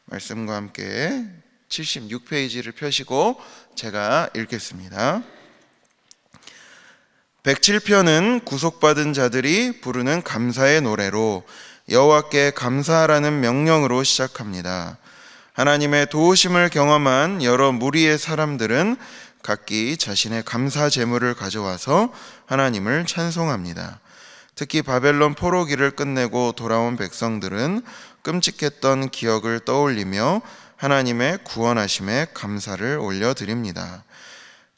말씀과 함께 76페이지를 펴시고 제가 읽겠습니다. 107편은 구속받은 자들이 부르는 감사의 노래로 여호와께 감사하라는 명령으로 시작합니다. 하나님의 도우심을 경험한 여러 무리의 사람들은 각기 자신의 감사 제물을 가져와서 하나님을 찬송합니다. 특히 바벨론 포로기를 끝내고 돌아온 백성들은 끔찍했던 기억을 떠올리며 하나님의 구원하심에 감사를 올려드립니다.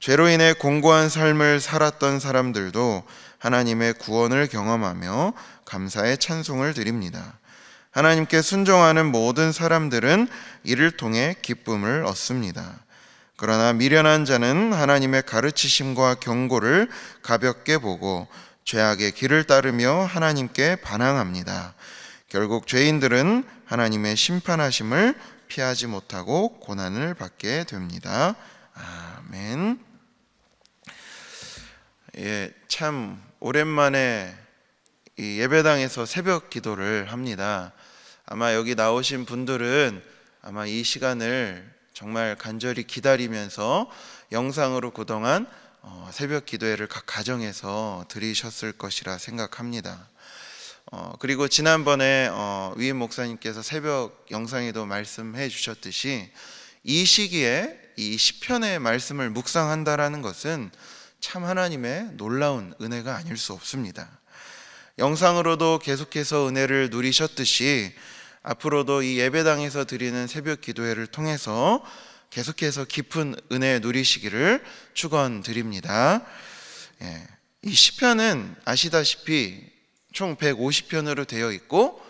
죄로 인해 공고한 삶을 살았던 사람들도 하나님의 구원을 경험하며 감사의 찬송을 드립니다. 하나님께 순종하는 모든 사람들은 이를 통해 기쁨을 얻습니다. 그러나 미련한 자는 하나님의 가르치심과 경고를 가볍게 보고 죄악의 길을 따르며 하나님께 반항합니다. 결국 죄인들은 하나님의 심판하심을 피하지 못하고 고난을 받게 됩니다. 아멘. 참 오랜만에 이 예배당에서 새벽 기도를 합니다. 아마 여기 나오신 분들은 아마 이 시간을 정말 간절히 기다리면서 영상으로 그동안 새벽 기도회를 각 가정에서 드리셨을 것이라 생각합니다. 그리고 지난번에 위임 목사님께서 새벽 영상에도 말씀해 주셨듯이 이 시기에 이 시편의 말씀을 묵상한다라는 것은 참 하나님의 놀라운 은혜가 아닐 수 없습니다. 영상으로도 계속해서 은혜를 누리셨듯이 앞으로도 이 예배당에서 드리는 새벽 기도회를 통해서 계속해서 깊은 은혜 누리시기를 축원드립니다. 이 시편은 아시다시피 총 150편으로 되어 있고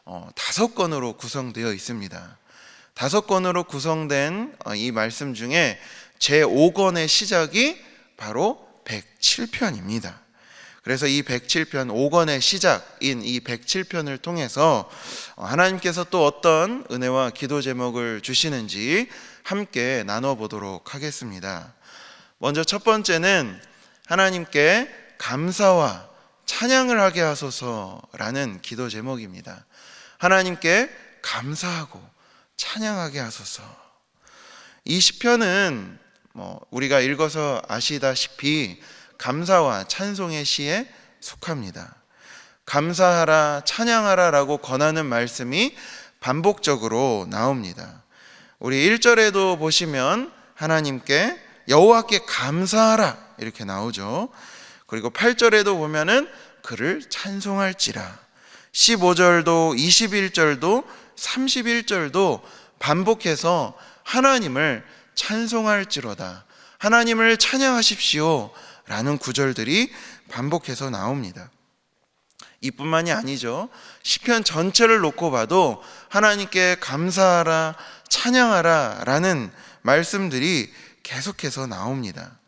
5권으로 구성되어 있습니다. 5권으로 구성된 이 말씀 중에 제5권의 시작이 바로 107편입니다. 그래서 이 107편 5권의 시작인 이 107편을 통해서 하나님께서 또 어떤 은혜와 기도 제목을 주시는지 함께 나눠보도록 하겠습니다. 먼저 첫 번째는 하나님께 감사와 찬양을 하게 하소서라는 기도 제목입니다. 하나님께 감사하고 찬양하게 하소서. 이 시편은 우리가 읽어서 아시다시피 감사와 찬송의 시에 속합니다. 감사하라, 찬양하라 라고 권하는 말씀이 반복적으로 나옵니다. 우리 1절에도 보시면 하나님께 여호와께 감사하라 이렇게 나오죠. 그리고 8절에도 보면은 그를 찬송할지라. 15절도 21절도 31절도 반복해서 하나님을 찬송할지로다, 하나님을 찬양하십시오 라는 구절들이 반복해서 나옵니다. 이뿐만이 아니죠. 시편 전체를 놓고 봐도 하나님께 감사하라, 찬양하라 라는 말씀들이 계속해서 나옵니다.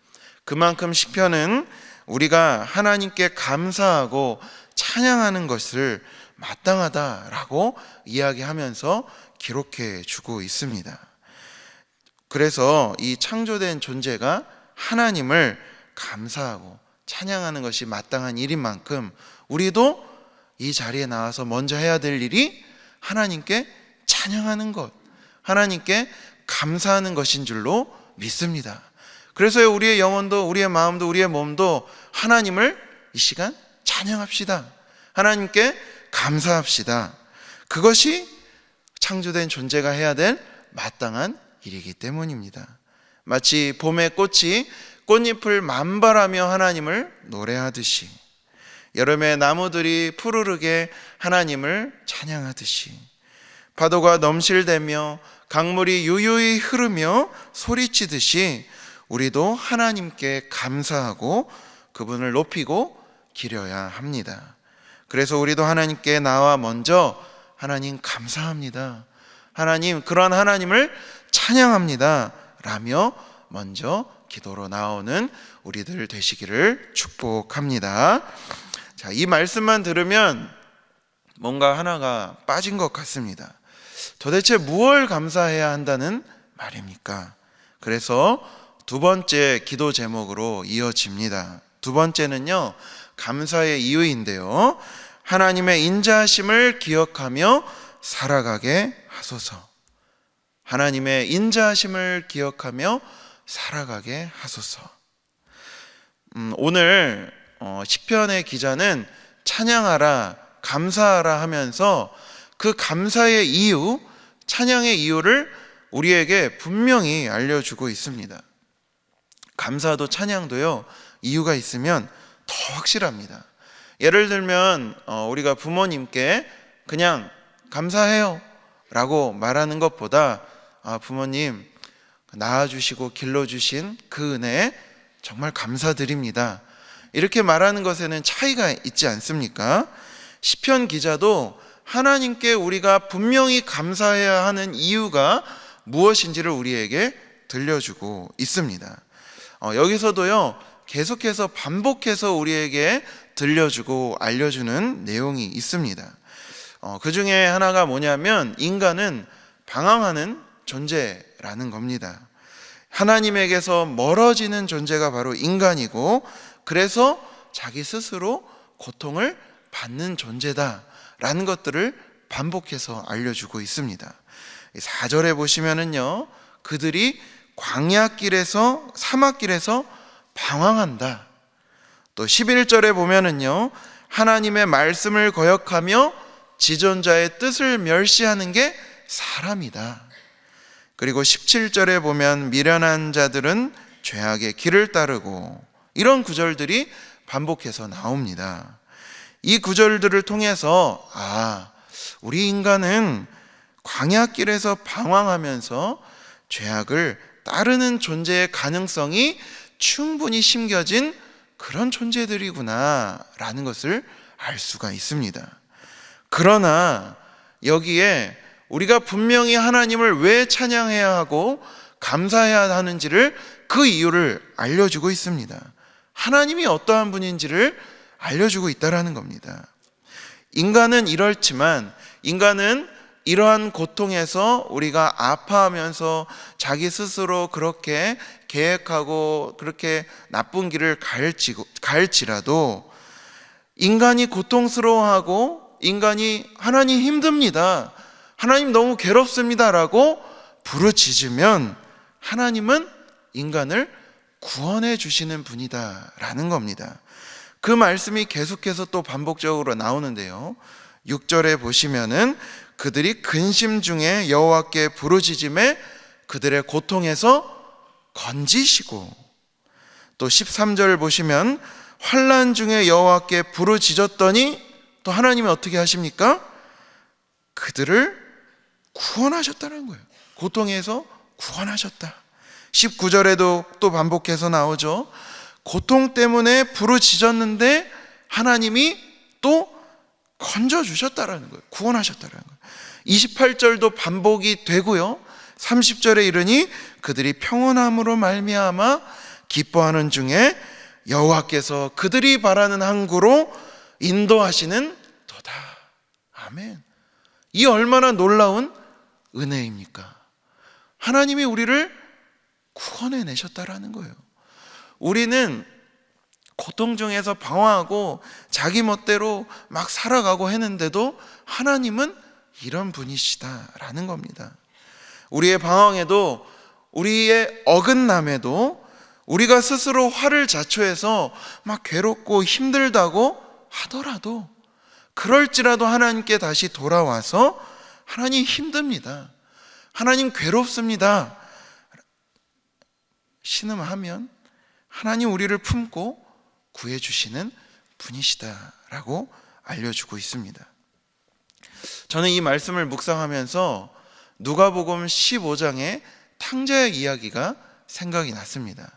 그만큼 시편은 우리가 하나님께 감사하고 찬양하는 것을 마땅하다라고 이야기하면서 기록해 주고 있습니다. 그래서 이 창조된 존재가 하나님을 감사하고 찬양하는 것이 마땅한 일인 만큼 우리도 이 자리에 나와서 먼저 해야 될 일이 하나님께 찬양하는 것, 하나님께 감사하는 것인 줄로 믿습니다. 그래서 우리의 영혼도, 우리의 마음도, 우리의 몸도 하나님을 이 시간 찬양합시다. 하나님께 감사합시다. 그것이 창조된 존재가 해야 될 마땅한 일이기 때문입니다. 마치 봄의 꽃이 꽃잎을 만발하며 하나님을 노래하듯이, 여름의 나무들이 푸르르게 하나님을 찬양하듯이, 파도가 넘실대며 강물이 유유히 흐르며 소리치듯이 우리도 하나님께 감사하고 그분을 높이고 기려야 합니다. 그래서 우리도 하나님께 나와 먼저 하나님 감사합니다, 하나님, 그런 하나님을 찬양합니다 라며 먼저 기도로 나오는 우리들 되시기를 축복합니다. 자, 이 말씀만 들으면 뭔가 하나가 빠진 것 같습니다. 도대체 무엇을 감사해야 한다는 말입니까? 그래서 두 번째 기도 제목으로 이어집니다. 두 번째는요, 감사의 이유인데요, 하나님의 인자하심을 기억하며 살아가게 하소서. 하나님의 인자하심을 기억하며 살아가게 하소서. 오늘 시편의 기자는 찬양하라, 감사하라 하면서 그 감사의 이유, 찬양의 이유를 우리에게 분명히 알려주고 있습니다. 감사도 찬양도요, 이유가 있으면 더 확실합니다. 예를 들면 우리가 부모님께 그냥 감사해요 라고 말하는 것보다 부모님 낳아주시고 길러주신 그 은혜에 정말 감사드립니다, 이렇게 말하는 것에는 차이가 있지 않습니까? 시편 기자도 하나님께 우리가 분명히 감사해야 하는 이유가 무엇인지를 우리에게 들려주고 있습니다. 여기서도요, 계속해서 반복해서 우리에게 들려주고 알려주는 내용이 있습니다. 그 중에 하나가 뭐냐면 인간은 방황하는 존재라는 겁니다. 하나님에게서 멀어지는 존재가 바로 인간이고, 그래서 자기 스스로 고통을 받는 존재다라는 것들을 반복해서 알려주고 있습니다. 4절에 보시면은요, 그들이 광야길에서, 사막길에서 방황한다. 또 11절에 보면은요, 하나님의 말씀을 거역하며 지존자의 뜻을 멸시하는 게 사람이다. 그리고 17절에 보면 미련한 자들은 죄악의 길을 따르고, 이런 구절들이 반복해서 나옵니다. 이 구절들을 통해서 우리 인간은 광야길에서 방황하면서 죄악을 따르는 존재의 가능성이 충분히 심겨진 그런 존재들이구나 라는 것을 알 수가 있습니다. 그러나 여기에 우리가 분명히 하나님을 왜 찬양해야 하고 감사해야 하는지를, 그 이유를 알려주고 있습니다. 하나님이 어떠한 분인지를 알려주고 있다는 겁니다. 인간은 이렇지만, 인간은 이러한 고통에서 우리가 아파하면서 자기 스스로 그렇게 계획하고 그렇게 나쁜 길을 갈지라도, 인간이 고통스러워하고 인간이 하나님 힘듭니다, 하나님 너무 괴롭습니다 라고 부르짖으면 하나님은 인간을 구원해 주시는 분이다 라는 겁니다. 그 말씀이 계속해서 또 반복적으로 나오는데요, 6절에 보시면은 그들이 근심 중에 여호와께 부르짖음에 그들의 고통에서 건지시고, 또 13절 보시면 환난 중에 여호와께 부르짖었더니 또 하나님이 어떻게 하십니까? 그들을 구원하셨다는 거예요. 고통에서 구원하셨다. 19절에도 또 반복해서 나오죠. 고통 때문에 부르짖었는데 하나님이 또 건져주셨다라는 거예요. 구원하셨다라는 거예요. 28절도 반복이 되고요, 30절에 이르니 그들이 평온함으로 말미암아 기뻐하는 중에 여호와께서 그들이 바라는 항구로 인도하시는 도다. 아멘. 이 얼마나 놀라운 은혜입니까? 하나님이 우리를 구원해 내셨다라는 거예요. 우리는 고통 중에서 방황하고 자기 멋대로 막 살아가고 했는데도 하나님은 이런 분이시다라는 겁니다. 우리의 방황에도, 우리의 어긋남에도, 우리가 스스로 화를 자초해서 막 괴롭고 힘들다고 하더라도, 그럴지라도 하나님께 다시 돌아와서 하나님 힘듭니다, 하나님 괴롭습니다 신음하면 하나님 우리를 품고 구해주시는 분이시다라고 알려주고 있습니다. 저는 이 말씀을 묵상하면서 누가복음 15장의 탕자의 이야기가 생각이 났습니다.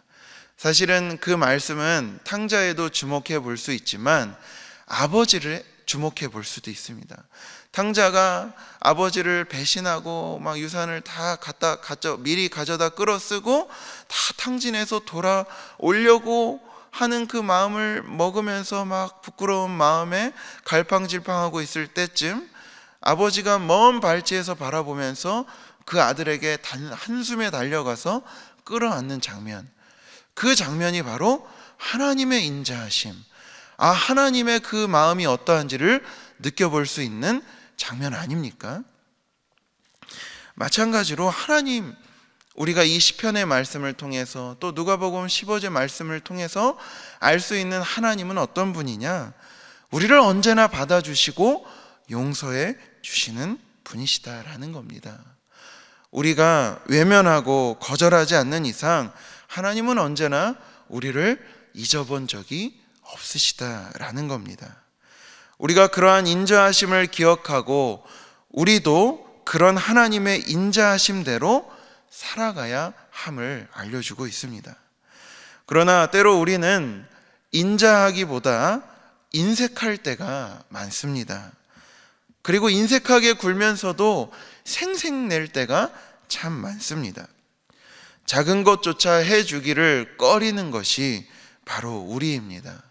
사실은 그 말씀은 탕자에도 주목해 볼 수 있지만 아버지를 주목해 볼 수도 있습니다. 탕자가 아버지를 배신하고 막 유산을 다 미리 가져다 끌어쓰고 다 탕진해서 돌아오려고 하는 그 마음을 먹으면서 막 부끄러운 마음에 갈팡질팡하고 있을 때쯤 아버지가 먼 발치에서 바라보면서 그 아들에게 한숨에 달려가서 끌어안는 장면, 그 장면이 바로 하나님의 인자하심, 하나님의 그 마음이 어떠한지를 느껴볼 수 있는 장면 아닙니까? 마찬가지로 하나님, 우리가 이 시편의 말씀을 통해서 또 누가복음 15절 말씀을 통해서 알 수 있는 하나님은 어떤 분이냐? 우리를 언제나 받아주시고 용서해 주시는 분이시다라는 겁니다. 우리가 외면하고 거절하지 않는 이상 하나님은 언제나 우리를 잊어본 적이 없으시다라는 겁니다. 우리가 그러한 인자하심을 기억하고 우리도 그런 하나님의 인자하심대로 살아가야 함을 알려주고 있습니다. 그러나 때로 우리는 인자하기보다 인색할 때가 많습니다. 그리고 인색하게 굴면서도 생색낼 때가 참 많습니다. 작은 것조차 해주기를 꺼리는 것이 바로 우리입니다.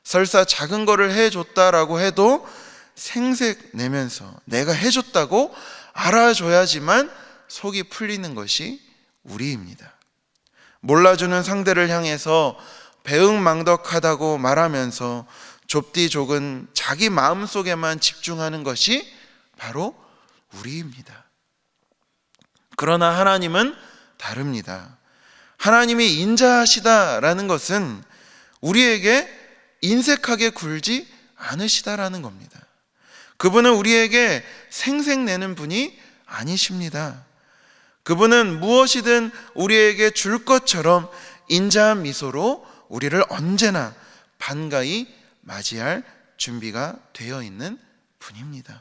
설사 작은 거를 해줬다라고 해도 생색내면서 내가 해줬다고 알아줘야지만 속이 풀리는 것이 우리입니다. 몰라주는 상대를 향해서 배응망덕하다고 말하면서 좁디좁은 자기 마음속에만 집중하는 것이 바로 우리입니다. 그러나 하나님은 다릅니다. 하나님이 인자하시다라는 것은 우리에게 인색하게 굴지 않으시다라는 겁니다. 그분은 우리에게 생색내는 분이 아니십니다. 그분은 무엇이든 우리에게 줄 것처럼 인자한 미소로 우리를 언제나 반가이 맞이할 준비가 되어 있는 분입니다.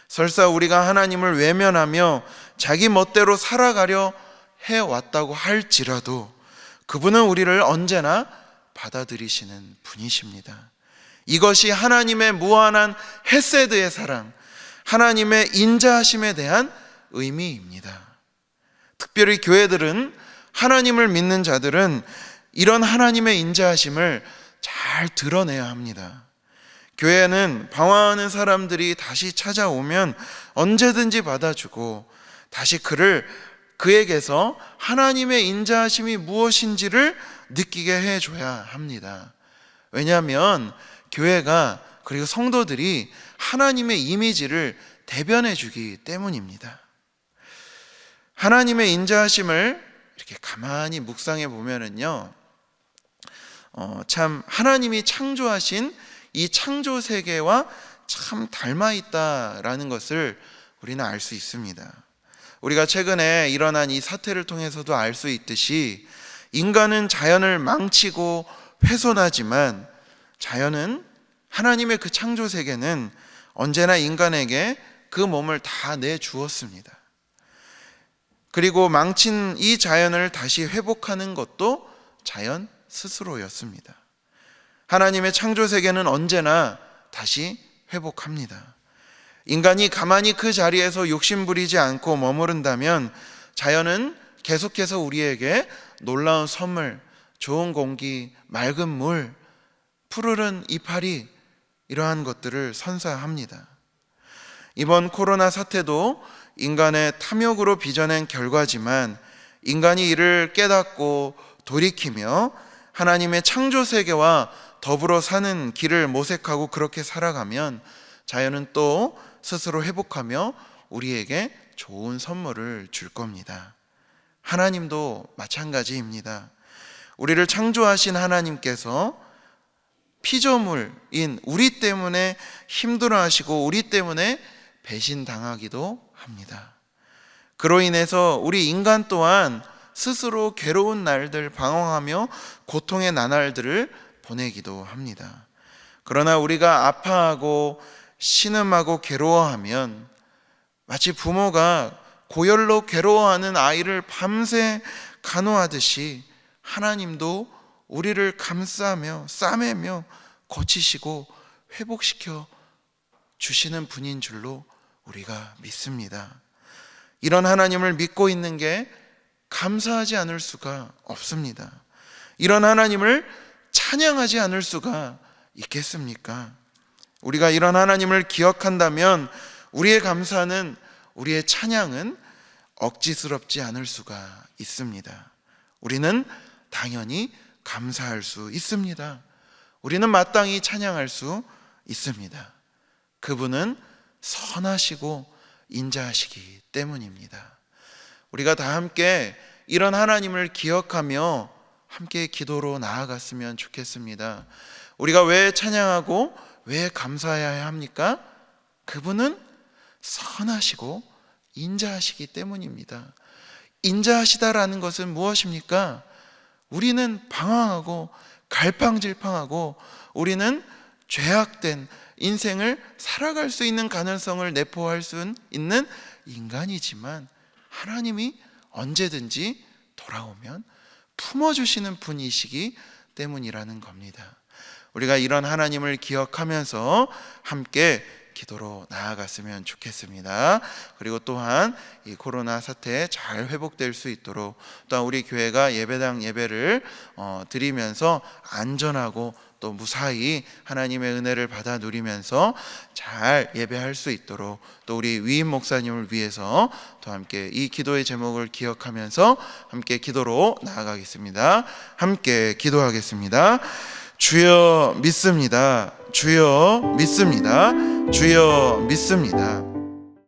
설사 우리가 하나님을 외면하며 자기 멋대로 살아가려 해왔다고 할지라도 그분은 우리를 언제나 받아들이시는 분이십니다. 이것이 하나님의 무한한 헤세드의 사랑, 하나님의 인자하심에 대한 의미입니다. 특별히 교회들은, 하나님을 믿는 자들은 이런 하나님의 인자하심을 잘 드러내야 합니다. 교회는 방황하는 사람들이 다시 찾아오면 언제든지 받아주고 다시 그에게서 하나님의 인자하심이 무엇인지를 느끼게 해줘야 합니다. 왜냐하면 교회가, 그리고 성도들이 하나님의 이미지를 대변해 주기 때문입니다. 하나님의 인자하심을 이렇게 가만히 묵상해 보면은요, 참 하나님이 창조하신 이 창조 세계와 참 닮아 있다라는 것을 우리는 알 수 있습니다. 우리가 최근에 일어난 이 사태를 통해서도 알 수 있듯이 인간은 자연을 망치고 훼손하지만 자연은, 하나님의 그 창조 세계는 언제나 인간에게 그 몸을 다 내주었습니다. 그리고 망친 이 자연을 다시 회복하는 것도 자연 스스로였습니다. 하나님의 창조 세계는 언제나 다시 회복합니다. 인간이 가만히 그 자리에서 욕심부리지 않고 머무른다면 자연은 계속해서 우리에게 놀라운 선물, 좋은 공기, 맑은 물, 푸르른 이파리, 이러한 것들을 선사합니다. 이번 코로나 사태도 인간의 탐욕으로 빚어낸 결과지만 인간이 이를 깨닫고 돌이키며 하나님의 창조 세계와 더불어 사는 길을 모색하고 그렇게 살아가면 자연은 또 스스로 회복하며 우리에게 좋은 선물을 줄 겁니다. 하나님도 마찬가지입니다. 우리를 창조하신 하나님께서 피조물인 우리 때문에 힘들어하시고 우리 때문에 배신당하기도 합니다. 그로 인해서 우리 인간 또한 스스로 괴로운 날들, 방황하며 고통의 나날들을 보내기도 합니다. 그러나 우리가 아파하고 신음하고 괴로워하면 마치 부모가 고열로 괴로워하는 아이를 밤새 간호하듯이 하나님도 우리를 감싸며 싸매며 고치시고 회복시켜 주시는 분인 줄로 우리가 믿습니다. 이런 하나님을 믿고 있는 게 감사하지 않을 수가 없습니다. 이런 하나님을 찬양하지 않을 수가 있겠습니까? 우리가 이런 하나님을 기억한다면 우리의 감사는, 우리의 찬양은 억지스럽지 않을 수가 있습니다. 우리는 당연히 감사할 수 있습니다. 우리는 마땅히 찬양할 수 있습니다. 그분은 선하시고 인자하시기 때문입니다. 우리가 다 함께 이런 하나님을 기억하며 함께 기도로 나아갔으면 좋겠습니다. 우리가 왜 찬양하고 왜 감사해야 합니까? 그분은 선하시고 인자하시기 때문입니다. 인자하시다라는 것은 무엇입니까? 우리는 방황하고 갈팡질팡하고 우리는 죄악된 인생을 살아갈 수 있는 가능성을 내포할 수 있는 인간이지만 하나님이 언제든지 돌아오면 품어주시는 분이시기 때문이라는 겁니다. 우리가 이런 하나님을 기억하면서 함께 기도로 나아갔으면 좋겠습니다. 그리고 또한 이 코로나 사태 잘 회복될 수 있도록 또한 우리 교회가 예배당 예배를 드리면서 안전하고 또 무사히 하나님의 은혜를 받아 누리면서 잘 예배할 수 있도록 또 우리 위임 목사님을 위해서 또 함께 이 기도의 제목을 기억하면서 함께 기도로 나아가겠습니다. 함께 기도하겠습니다. 주여 믿습니다. 주여 믿습니다. 주여 믿습니다.